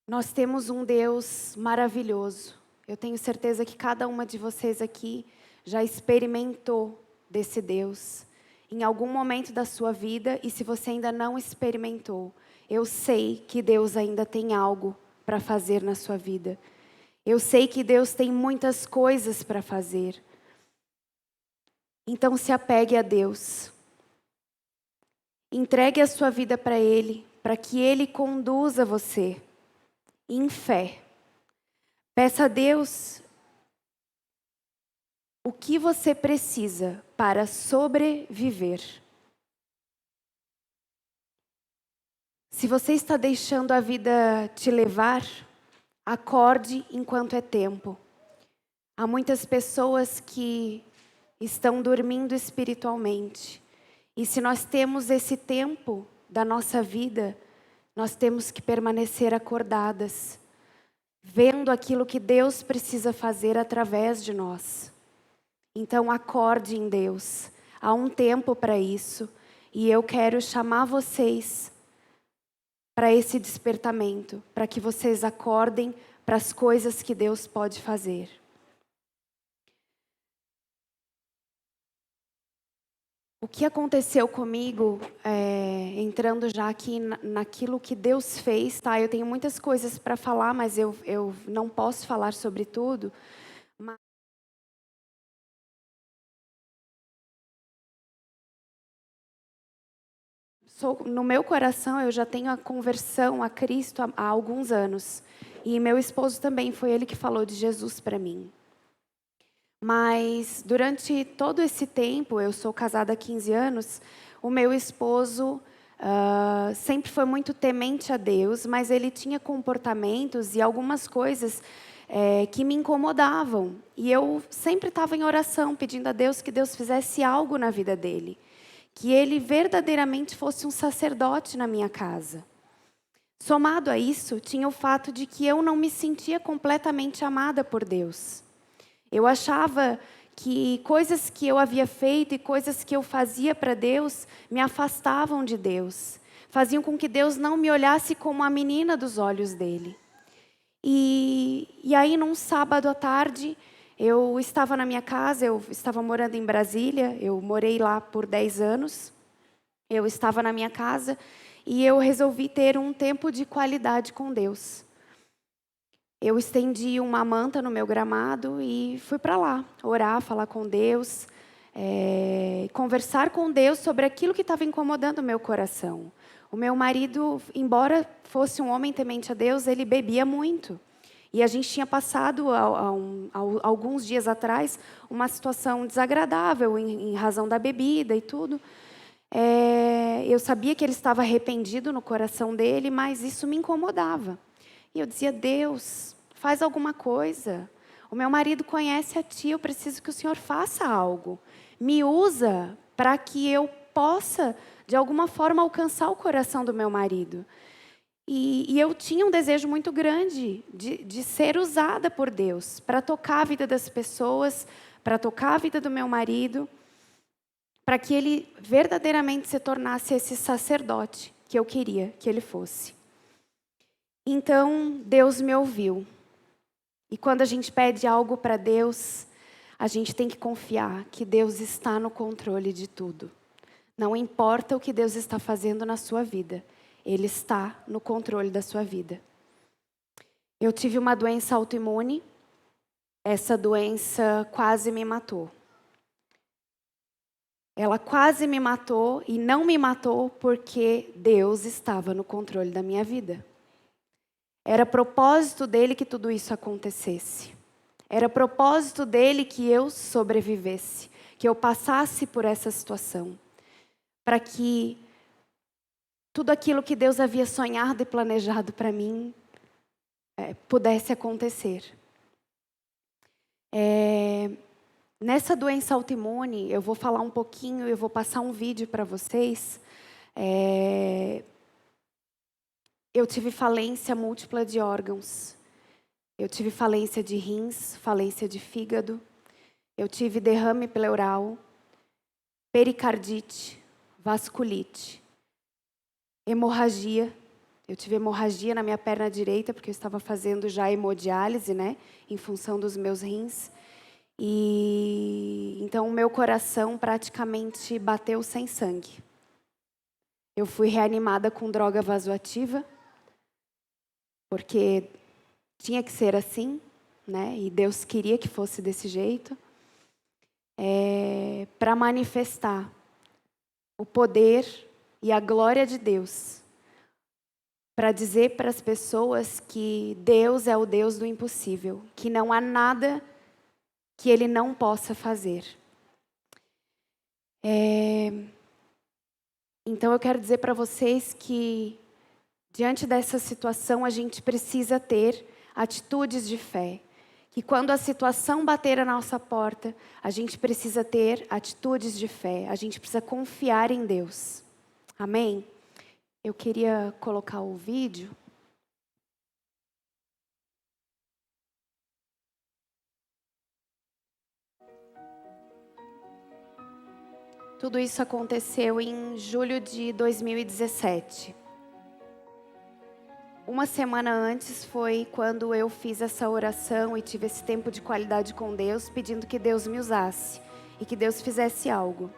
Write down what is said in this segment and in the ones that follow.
Nós temos um Deus maravilhoso. Eu tenho certeza que cada uma de vocês aqui já experimentou desse Deus em algum momento da sua vida, e se você ainda não experimentou, eu sei que Deus ainda tem algo para fazer na sua vida. Eu sei que Deus tem muitas coisas para fazer. Então se apegue a Deus. Entregue a sua vida para Ele, para que Ele conduza você em fé. Peça a Deus o que você precisa para sobreviver. Se você está deixando a vida te levar, acorde enquanto é tempo. Há muitas pessoas que estão dormindo espiritualmente. E se nós temos esse tempo da nossa vida, nós temos que permanecer acordadas, vendo aquilo que Deus precisa fazer através de nós. Então acorde em Deus. Há um tempo para isso. E eu quero chamar vocês para esse despertamento, para que vocês acordem para as coisas que Deus pode fazer. O que aconteceu comigo, entrando já aqui naquilo que Deus fez, tá? Eu tenho muitas coisas para falar, mas eu não posso falar sobre tudo. No meu coração, eu já tenho a conversão a Cristo há alguns anos. E meu esposo também, foi ele que falou de Jesus para mim. Mas durante todo esse tempo, eu sou casada há 15 anos, o meu esposo sempre foi muito temente a Deus, mas ele tinha comportamentos e algumas coisas que me incomodavam. E eu sempre estava em oração, pedindo a Deus que Deus fizesse algo na vida dele. Que ele verdadeiramente fosse um sacerdote na minha casa. Somado a isso, tinha o fato de que eu não me sentia completamente amada por Deus. Eu achava que coisas que eu havia feito e coisas que eu fazia para Deus me afastavam de Deus. Faziam com que Deus não me olhasse como a menina dos olhos dele. E aí, num sábado à tarde, eu estava na minha casa, eu estava morando em Brasília, eu morei lá por 10 anos. Eu estava na minha casa e eu resolvi ter um tempo de qualidade com Deus. Eu estendi uma manta no meu gramado e fui para lá, orar, falar com Deus, conversar com Deus sobre aquilo que estava incomodando o meu coração. O meu marido, embora fosse um homem temente a Deus, ele bebia muito. E a gente tinha passado, alguns dias atrás, uma situação desagradável em razão da bebida e tudo. Eu sabia que ele estava arrependido no coração dele, mas isso me incomodava. E eu dizia, Deus, faz alguma coisa. O meu marido conhece a Ti, eu preciso que o Senhor faça algo. Me usa para que eu possa, de alguma forma, alcançar o coração do meu marido. E eu tinha um desejo muito grande de ser usada por Deus, para tocar a vida das pessoas, para tocar a vida do meu marido, para que ele verdadeiramente se tornasse esse sacerdote que eu queria que ele fosse. Então, Deus me ouviu. E quando a gente pede algo para Deus, a gente tem que confiar que Deus está no controle de tudo. Não importa o que Deus está fazendo na sua vida, Ele está no controle da sua vida. Eu tive uma doença autoimune, essa doença quase me matou. Ela quase me matou e não me matou porque Deus estava no controle da minha vida. Era propósito dele que tudo isso acontecesse. Era propósito dele que eu sobrevivesse, que eu passasse por essa situação, para que tudo aquilo que Deus havia sonhado e planejado para mim pudesse acontecer. Nessa doença autoimune, eu vou falar um pouquinho, eu vou passar um vídeo para vocês. Eu tive falência múltipla de órgãos. Eu tive falência de rins, falência de fígado. Eu tive derrame pleural, pericardite, vasculite, hemorragia. Eu tive hemorragia na minha perna direita, porque eu estava fazendo já hemodiálise, né? Em função dos meus rins. E então o meu coração praticamente bateu sem sangue. Eu fui reanimada com droga vasoativa, porque tinha que ser assim, né? E Deus queria que fosse desse jeito, para manifestar o poder e a glória de Deus, para dizer para as pessoas que Deus é o Deus do impossível, que não há nada que Ele não possa fazer. Então eu quero dizer para vocês que diante dessa situação a gente precisa ter atitudes de fé. Que quando a situação bater a nossa porta, a gente precisa ter atitudes de fé. A gente precisa confiar em Deus. Amém? Eu queria colocar o vídeo. Tudo isso aconteceu em julho de 2017. Uma semana antes foi quando eu fiz essa oração e tive esse tempo de qualidade com Deus, pedindo que Deus me usasse e que Deus fizesse algo.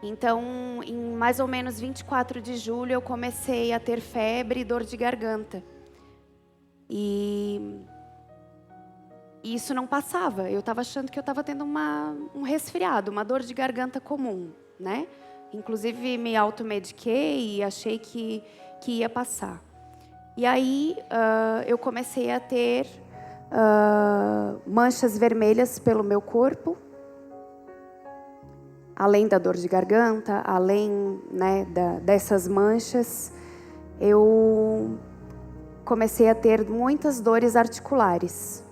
Então, em mais ou menos 24 de julho, eu comecei a ter febre e dor de garganta. E isso não passava. Eu estava achando que eu estava tendo um resfriado, uma dor de garganta comum, né? Inclusive, me automediquei e achei que ia passar. E aí, eu comecei a ter manchas vermelhas pelo meu corpo. Além da dor de garganta, além, né, dessas manchas, eu comecei a ter muitas dores articulares.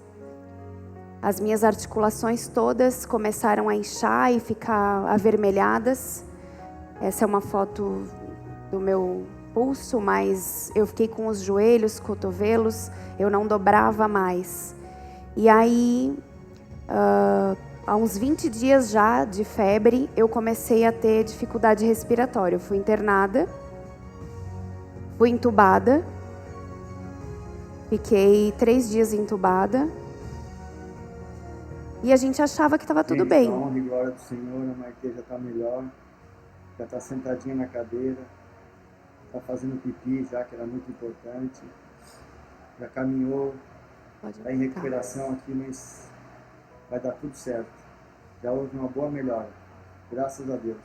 As minhas articulações todas começaram a inchar e ficar avermelhadas. Essa é uma foto do meu pulso, mas eu fiquei com os joelhos, cotovelos, eu não dobrava mais. E aí, há uns 20 dias já de febre, eu comecei a ter dificuldade respiratória. Eu fui internada, fui entubada, fiquei 3 dias entubada. E a gente achava que estava tudo bem. Honra e glória do Senhor, a Maite já está melhor, já está sentadinha na cadeira, está fazendo pipi já, que era muito importante, já caminhou, está em recuperação aqui, mas vai dar tudo certo. Já houve uma boa melhora, graças a Deus.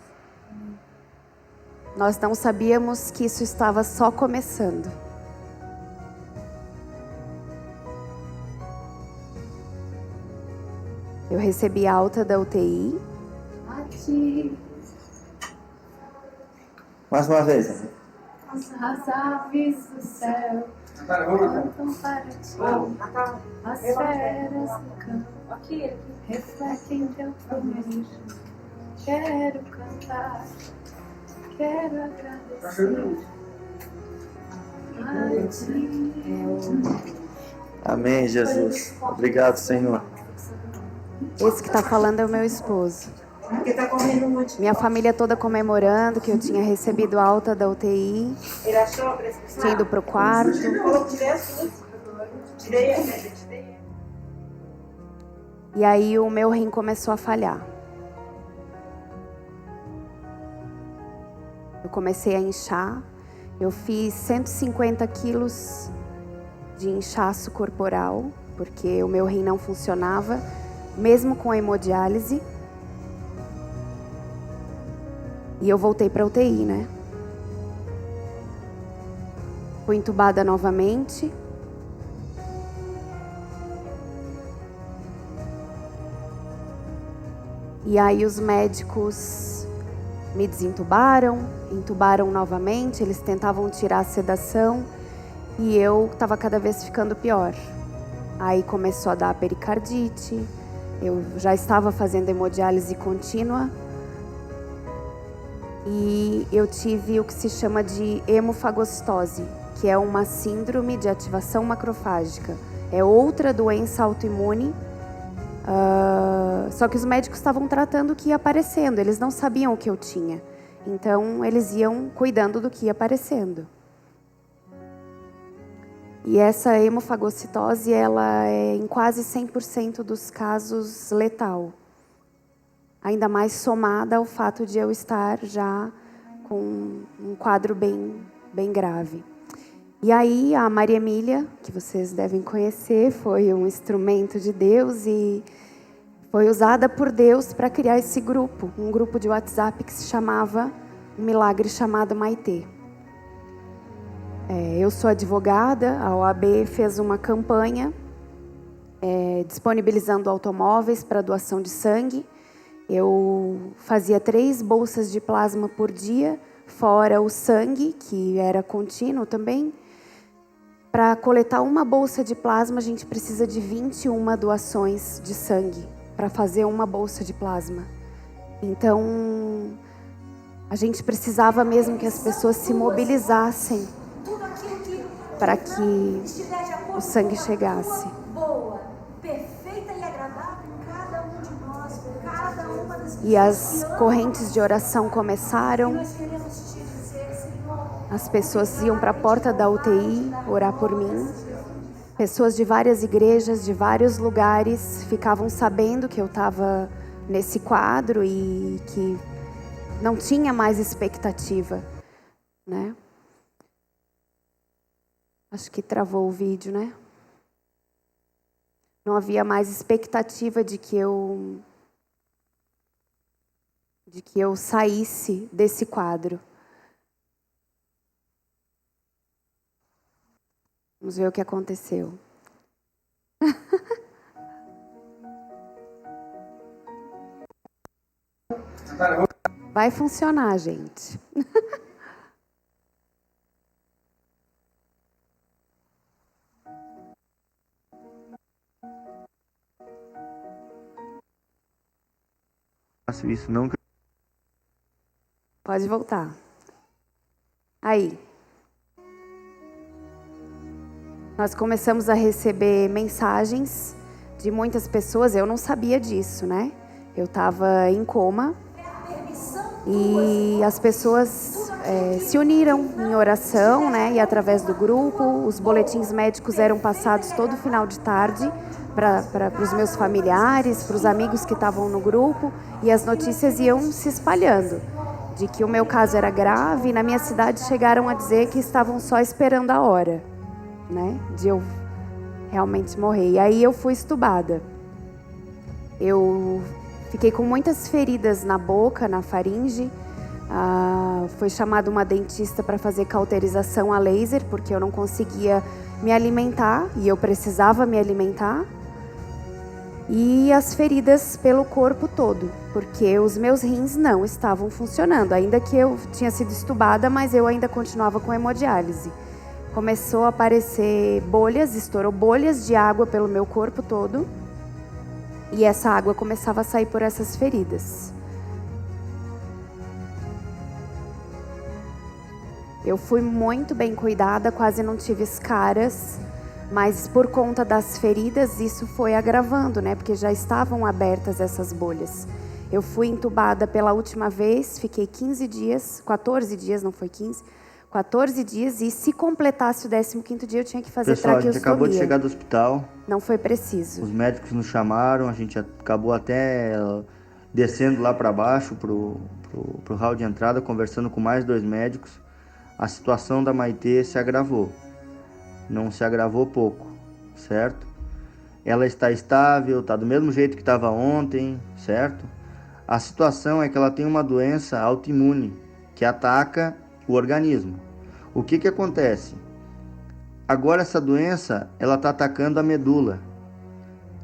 Nós não sabíamos que isso estava só começando. Eu recebi alta da UTI. Mais uma vez. As aves do céu cantam para ti, as feras do campo refletem teu poder. Quero cantar, quero agradecer a ti. Amém, Jesus. Obrigado, Senhor. Esse que está falando é o meu esposo. Minha família toda comemorando que eu tinha recebido alta da UTI. Tinha ido para o quarto. E aí o meu rim começou a falhar. Eu comecei a inchar. Eu fiz 150 quilos de inchaço corporal, porque o meu rim não funcionava, mesmo com a hemodiálise. E eu voltei para a UTI, né? Fui entubada novamente. E aí os médicos me desentubaram, entubaram novamente, eles tentavam tirar a sedação e eu estava cada vez ficando pior. Aí começou a dar pericardite, eu já estava fazendo hemodiálise contínua e eu tive o que se chama de hemofagocitose, que é uma síndrome de ativação macrofágica. É outra doença autoimune. Só que os médicos estavam tratando o que ia aparecendo, eles não sabiam o que eu tinha. Então, eles iam cuidando do que ia aparecendo. E essa hemofagocitose, ela é em quase 100% dos casos letal. Ainda mais somada ao fato de eu estar já com um quadro bem grave. E aí a Maria Emília, que vocês devem conhecer, foi um instrumento de Deus e foi usada por Deus para criar esse grupo, um grupo de WhatsApp que se chamava Um Milagre Chamado Maitê. Eu sou advogada, a OAB fez uma campanha disponibilizando automóveis para doação de sangue. Eu fazia 3 bolsas de plasma por dia, fora o sangue, que era contínuo também. Para coletar uma bolsa de plasma, a gente precisa de 21 doações de sangue para fazer uma bolsa de plasma. Então, a gente precisava mesmo que as pessoas se mobilizassem para que o sangue chegasse. E as correntes de oração começaram. As pessoas iam para a porta da UTI orar por mim. Pessoas de várias igrejas, de vários lugares, ficavam sabendo que eu estava nesse quadro e que não tinha mais expectativa, né? Acho que travou o vídeo, né? Não havia mais expectativa de que eu saísse desse quadro. Vamos ver o que aconteceu. Vai funcionar, gente. Isso não. Pode voltar. Aí. Nós começamos a receber mensagens de muitas pessoas. Eu não sabia disso, né? Eu estava em coma. E as pessoas se uniram em oração, né? E através do grupo, os boletins médicos eram passados todo final de tarde para os meus familiares, para os amigos que estavam no grupo, e as notícias iam se espalhando de que o meu caso era grave. E na minha cidade chegaram a dizer que estavam só esperando a hora, né, de eu realmente morrer. E aí eu fui estubada. Eu fiquei com muitas feridas na boca, na faringe. Foi chamada uma dentista para fazer cauterização a laser, porque eu não conseguia me alimentar e eu precisava me alimentar. E as feridas pelo corpo todo, porque os meus rins não estavam funcionando. Ainda que eu tinha sido estubada, mas eu ainda continuava com hemodiálise. Começou a aparecer bolhas, estourou bolhas de água pelo meu corpo todo. E essa água começava a sair por essas feridas. Eu fui muito bem cuidada, quase não tive escaras. Mas por conta das feridas, isso foi agravando, né? Porque já estavam abertas essas bolhas. Eu fui entubada pela última vez, fiquei 15 dias, 14 dias, não foi 15, 14 dias. E se completasse o 15º dia, eu tinha que fazer traqueostomia. Pessoal, a gente acabou de chegar do hospital. Não foi preciso. Os médicos nos chamaram, a gente acabou até descendo lá para baixo, pro hall de entrada, conversando com mais 2 médicos. A situação da Maitê se agravou. Não se agravou pouco, certo? Ela está estável, está do mesmo jeito que estava ontem, certo? A situação é que ela tem uma doença autoimune que ataca o organismo. O que acontece? Agora essa doença, ela está atacando a medula.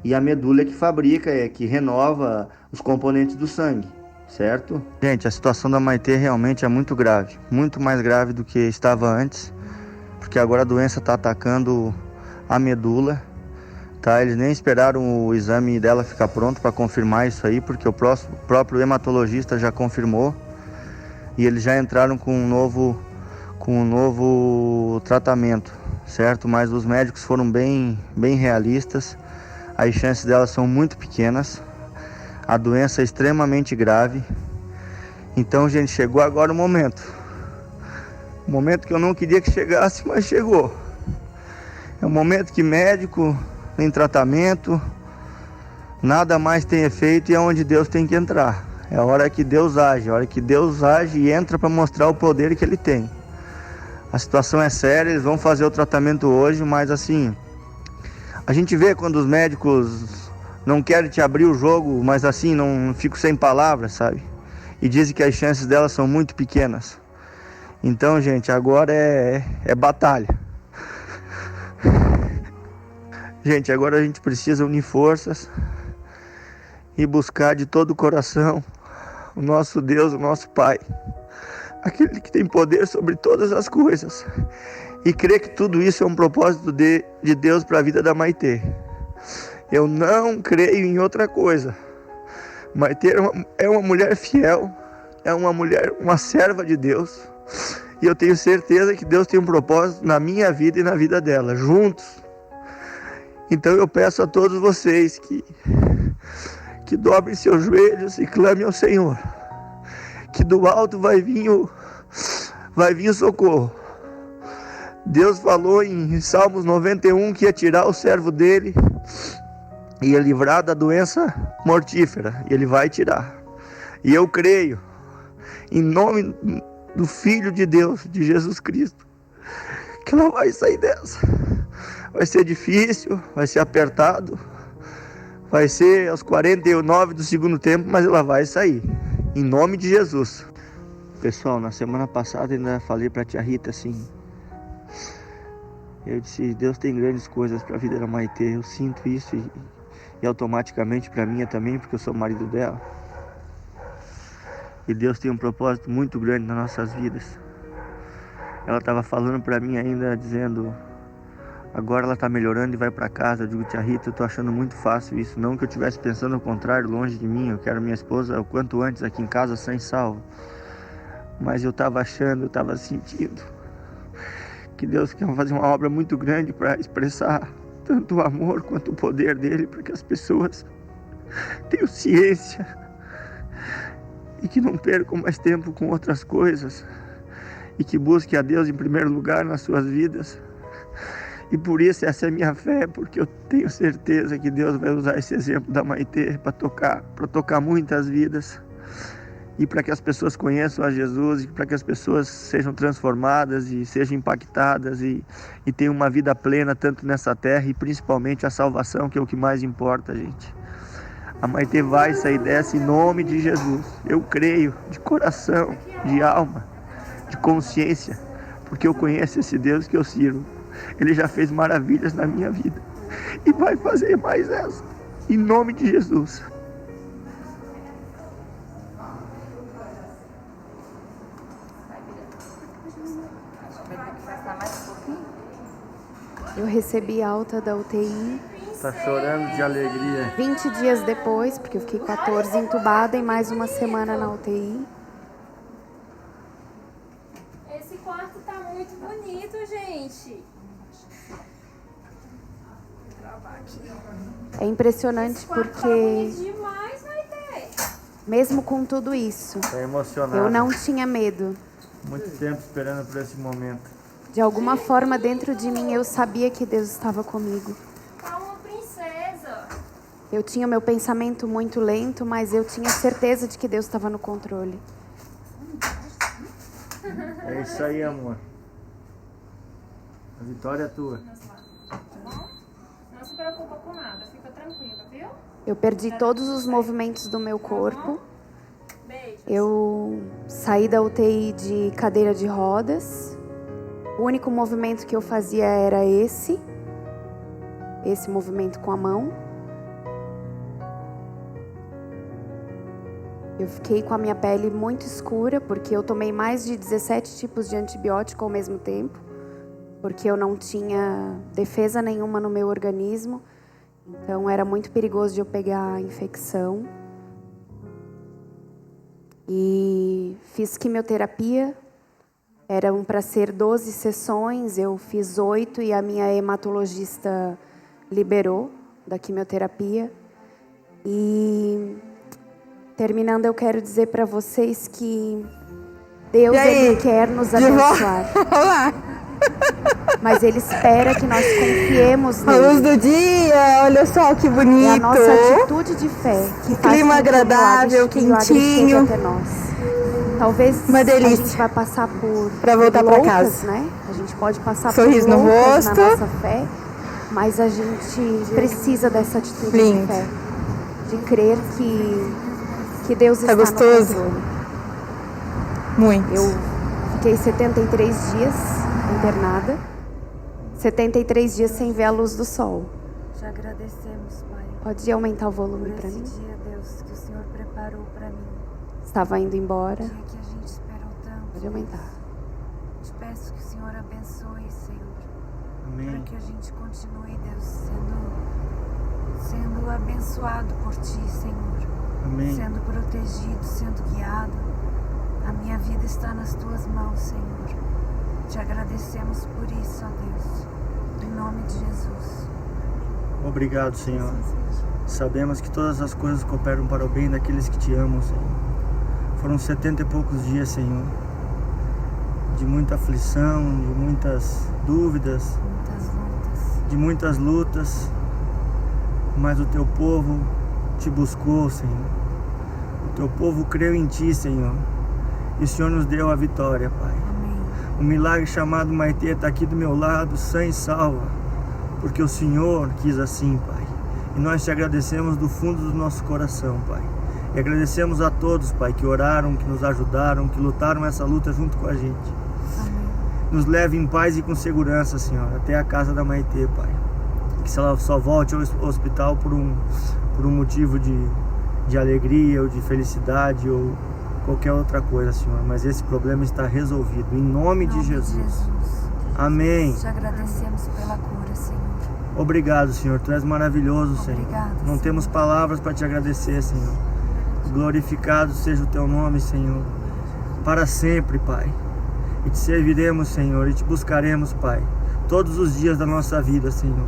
E a medula é que fabrica, é que renova os componentes do sangue, certo? Gente, a situação da Maitê realmente é muito grave, muito mais grave do que estava antes. Porque agora a doença está atacando a medula, tá? Eles nem esperaram o exame dela ficar pronto para confirmar isso aí, porque o próprio hematologista já confirmou. E eles já entraram com um novo tratamento, certo? Mas os médicos foram bem realistas. As chances delas são muito pequenas. A doença é extremamente grave. Então, gente, chegou agora o momento. O momento que eu não queria que chegasse, mas chegou. o momento que médico, em tratamento, nada mais tem efeito e é onde Deus tem que entrar. É a hora que Deus age, a hora que Deus age e entra para mostrar o poder que Ele tem. A situação é séria, eles vão fazer o tratamento hoje, mas assim, a gente vê quando os médicos não querem te abrir o jogo, mas assim, não fico sem palavras, sabe? E dizem que as chances delas são muito pequenas. Então, gente, agora é batalha. Gente, agora a gente precisa unir forças e buscar de todo o coração o nosso Deus, o nosso Pai, aquele que tem poder sobre todas as coisas, e crer que tudo isso é um propósito de Deus para a vida da Maitê. Eu não creio em outra coisa. Maitê é uma mulher fiel, é uma mulher, uma serva de Deus, e eu tenho certeza que Deus tem um propósito na minha vida e na vida dela, juntos. Então eu peço a todos vocês que dobrem seus joelhos e clamem ao Senhor, que do alto vai vir o socorro. Deus falou em Salmos 91 que ia tirar o servo dele, ia livrar da doença mortífera, e Ele vai tirar. E eu creio, em nome do Filho de Deus, de Jesus Cristo, que ela vai sair dessa. Vai ser difícil, vai ser apertado, vai ser aos 49 do segundo tempo, mas ela vai sair, em nome de Jesus. Pessoal, na semana passada ainda falei para a tia Rita assim, eu disse, Deus tem grandes coisas para a vida da Maitê, eu sinto isso e automaticamente para mim também, porque eu sou marido dela. E Deus tem um propósito muito grande nas nossas vidas. Ela estava falando para mim ainda, dizendo, agora ela está melhorando e vai para casa. Eu digo, tia Rita, eu estou achando muito fácil isso. Não que eu estivesse pensando ao contrário, longe de mim. Eu quero minha esposa o quanto antes aqui em casa, sem salvo. Mas eu estava achando, eu estava sentindo que Deus quer fazer uma obra muito grande para expressar tanto o amor quanto o poder dele, para que as pessoas tenham ciência e que não percam mais tempo com outras coisas e que busquem a Deus em primeiro lugar nas suas vidas. E por isso essa é a minha fé, porque eu tenho certeza que Deus vai usar esse exemplo da Maitê para tocar muitas vidas, e para que as pessoas conheçam a Jesus, e para que as pessoas sejam transformadas e sejam impactadas e tenham uma vida plena tanto nessa terra e principalmente a salvação, que é o que mais importa, gente. A Maitê vai sair dessa em nome de Jesus. Eu creio de coração, de alma, de consciência, porque eu conheço esse Deus que eu sirvo. Ele já fez maravilhas na minha vida e vai fazer mais essa, em nome de Jesus. Eu recebi alta da UTI. Tá chorando de alegria. 20 dias depois, porque eu fiquei 14 entubada e mais uma semana na UTI. Esse quarto tá muito bonito, gente. É impressionante porque, Demais, vai ter. mesmo com tudo isso, Tá emocionado. eu não tinha medo. Muito tempo esperando por esse momento. De alguma forma, dentro de mim, eu sabia que Deus estava comigo. Tá uma princesa. Eu tinha meu pensamento muito lento, mas eu tinha certeza de que Deus estava no controle. É isso aí, amor. A vitória é tua. Tá bom? Não se preocupa com nada, fica tranquila, viu? Eu perdi todos os movimentos do meu corpo. Beijo. Eu saí da UTI de cadeira de rodas. O único movimento que eu fazia era esse movimento com a mão. Eu fiquei com a minha pele muito escura, porque eu tomei mais de 17 tipos de antibiótico ao mesmo tempo, porque eu não tinha defesa nenhuma no meu organismo, então era muito perigoso de eu pegar a infecção. E fiz quimioterapia. Eram para ser 12 sessões, eu fiz 8 e a minha hematologista liberou da quimioterapia. E terminando, eu quero dizer para vocês que Deus, Ele quer nos abençoar. Olá! Mas Ele espera que nós confiemos A luz nele. do dia, olha só que bonito. É a nossa atitude de fé que faz Clima com que o agradável, milagre chegue quentinho. até nós. Talvez Uma a delícia. gente vai passar por Pra voltar pra loucas, casa. né? A gente pode passar Sorriso por no loucas rosto. na nossa fé, mas a gente precisa dessa atitude de Lindo. fé, de crer que Deus Tá está gostoso? no controle. Muito. Eu fiquei 73 dias internada, 73 dias sem ver a luz do sol. Te agradecemos, Pai, Pode aumentar o por volume para esse mim? dia, Deus, que o Senhor preparou para mim. Estava indo embora. Dia que a gente esperou tanto. Pode aumentar. Te peço que o Senhor abençoe, Senhor, para Amém. que a gente continue, Deus, sendo abençoado por Ti, Senhor. Amém. Sendo protegido, sendo guiado. A minha vida está nas Tuas mãos, Senhor. Te agradecemos por isso, ó Deus. Em nome de Jesus. Obrigado, Senhor. Sabemos que todas as coisas cooperam para o bem daqueles que Te amam, Senhor. Foram 70 e poucos dias, Senhor, de muita aflição, de muitas dúvidas, Muitas lutas. de muitas lutas, mas o Teu povo Te buscou, Senhor. O Teu povo creu em Ti, Senhor, e o Senhor nos deu a vitória, Pai. Amém. O milagre chamado Maitê está aqui do meu lado, sã e salva, porque o Senhor quis assim, Pai. E nós Te agradecemos do fundo do nosso coração, Pai. E agradecemos a todos, Pai, que oraram, que nos ajudaram, que lutaram essa luta junto com a gente. Amém. Nos leve em paz e com segurança, Senhor, até a casa da Maitê, Pai. Que se ela só volte ao hospital por um motivo de alegria ou de felicidade ou qualquer outra coisa, Senhor. Mas esse problema está resolvido, em nome Em de nome Jesus. Amém. Te agradecemos pela cura, Senhor. Obrigado, Senhor. Tu és maravilhoso, Senhor. Obrigada, Não Senhor. temos palavras para Te agradecer, Senhor. Glorificado seja o Teu nome, Senhor, para sempre, Pai. E Te serviremos, Senhor, e Te buscaremos, Pai, todos os dias da nossa vida, Senhor.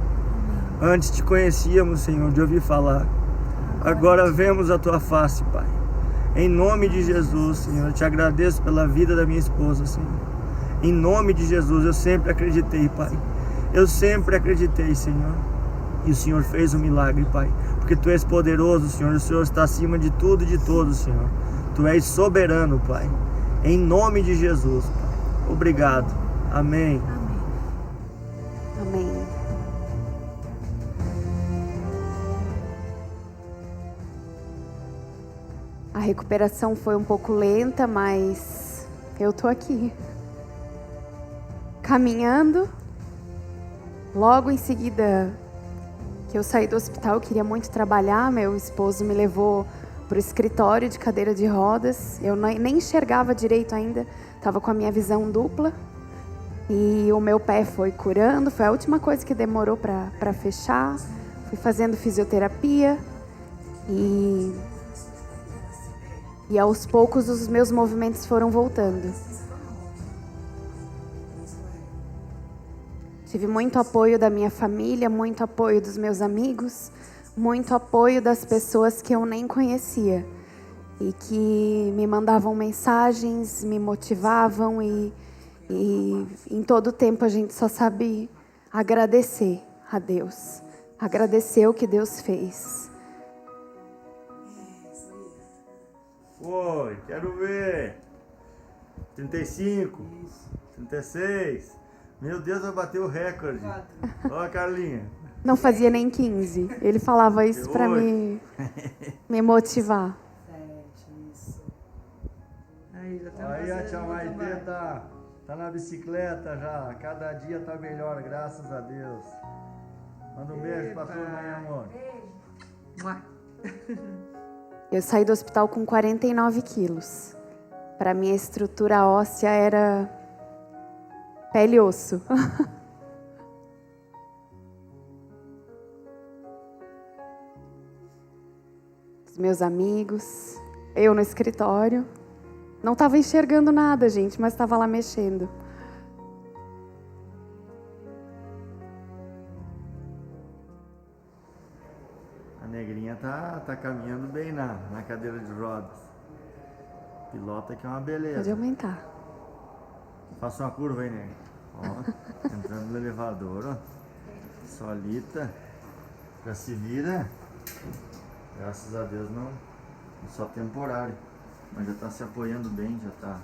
Antes Te conhecíamos, Senhor, de ouvir falar. Agora vemos a Tua face, Pai. Em nome de Jesus, Senhor, eu Te agradeço pela vida da minha esposa, Senhor. Em nome de Jesus, eu sempre acreditei, Pai. Eu sempre acreditei, Senhor. E o Senhor fez um milagre, Pai. Porque Tu és poderoso, Senhor. O Senhor está acima de tudo e de todos, Senhor. Tu és soberano, Pai. Em nome de Jesus, Pai. Obrigado. Amém. Amém. A recuperação foi um pouco lenta, mas eu tô aqui. Caminhando. Logo em seguida que eu saí do hospital, eu queria muito trabalhar. Meu esposo me levou para o escritório de cadeira de rodas. Eu nem enxergava direito ainda. Estava com a minha visão dupla. E o meu pé foi curando. Foi a última coisa que demorou para fechar. Fui fazendo fisioterapia. E aos poucos os meus movimentos foram voltando. Tive muito apoio da minha família, muito apoio dos meus amigos, muito apoio das pessoas que eu nem conhecia e que me mandavam mensagens, me motivavam e em todo tempo a gente só sabe agradecer a Deus, agradecer o que Deus fez. Foi, quero ver. 35, 36. Meu Deus, vai bater o recorde. Ó, Carlinha. Não fazia nem 15. Ele falava isso para me motivar. Aí a tia Maitê tá na bicicleta já. Cada dia tá melhor, graças a Deus. Manda um beijo pra tua mãe, amor. Eu saí do hospital com 49 quilos. Para minha estrutura óssea era pele e osso. Os meus amigos, eu no escritório. Não estava enxergando nada, gente, mas estava lá mexendo. A negrinha tá caminhando bem na cadeira de rodas. Pilota que é uma beleza. Pode aumentar. Faça uma curva aí, nega. Ó, entrando no elevador, ó. Solita. Já se vira. Graças a Deus não só temporário. Mas já tá se apoiando bem, já tá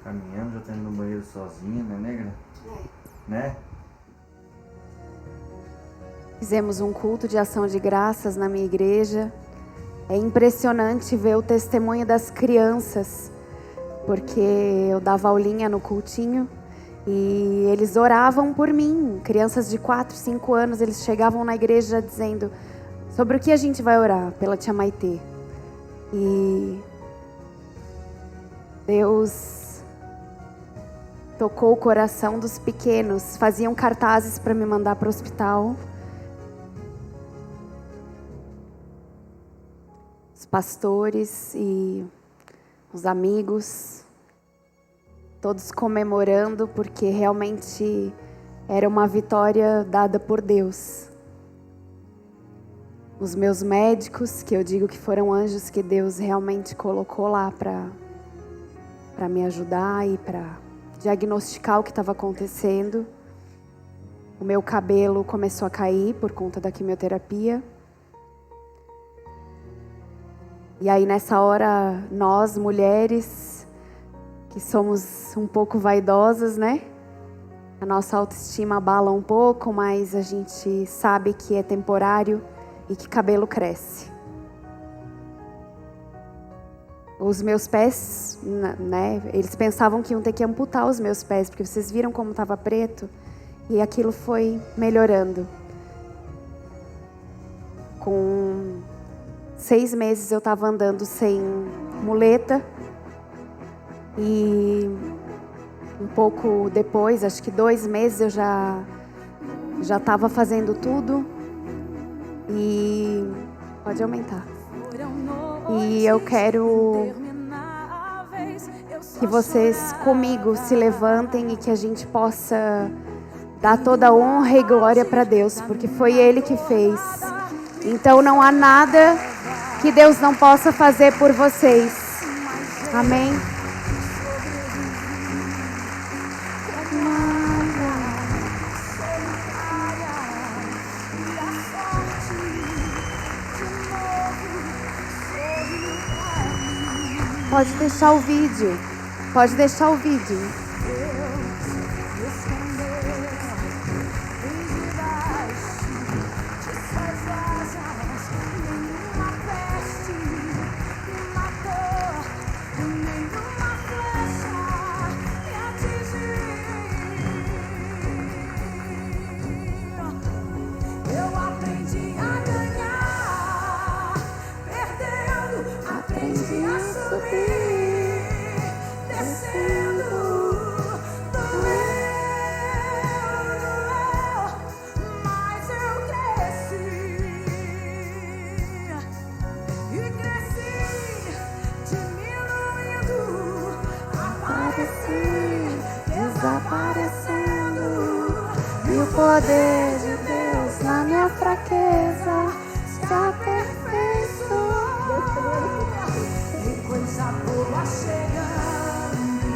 caminhando, já tá indo no banheiro sozinha, né, negra? Né? Fizemos um culto de ação de graças na minha igreja. É impressionante ver o testemunho das crianças, porque eu dava aulinha no cultinho e eles oravam por mim. Crianças de 4, 5 anos, eles chegavam na igreja dizendo: sobre o que a gente vai orar? Pela tia Maitê. E Deus tocou o coração dos pequenos, faziam cartazes para me mandar para o hospital. Os pastores e os amigos, todos comemorando, porque realmente era uma vitória dada por Deus. Os meus médicos, que eu digo que foram anjos que Deus realmente colocou lá para me ajudar e para diagnosticar o que estava acontecendo. O meu cabelo começou a cair por conta da quimioterapia. E aí nessa hora, nós mulheres, que somos um pouco vaidosas, né? A nossa autoestima abala um pouco, mas a gente sabe que é temporário e que cabelo cresce. Os meus pés, né? Eles pensavam que iam ter que amputar os meus pés, porque vocês viram como estava preto? E aquilo foi melhorando. Com 6 meses eu estava andando sem muleta. E um pouco depois, acho que 2 meses, eu já estava fazendo tudo. E pode aumentar. E eu quero que vocês comigo se levantem e que a gente possa dar toda a honra e glória para Deus, porque foi Ele que fez. Então não há nada que Deus não possa fazer por vocês. Amém? Pode deixar o vídeo. Pode deixar o vídeo. Desaparecendo, e o poder de Deus na minha fraqueza se aperfeiçoa. Tem coisa boa chegando,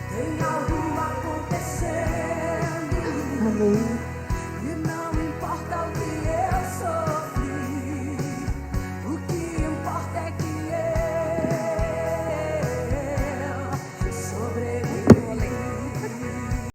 tem algo acontecendo. Amém.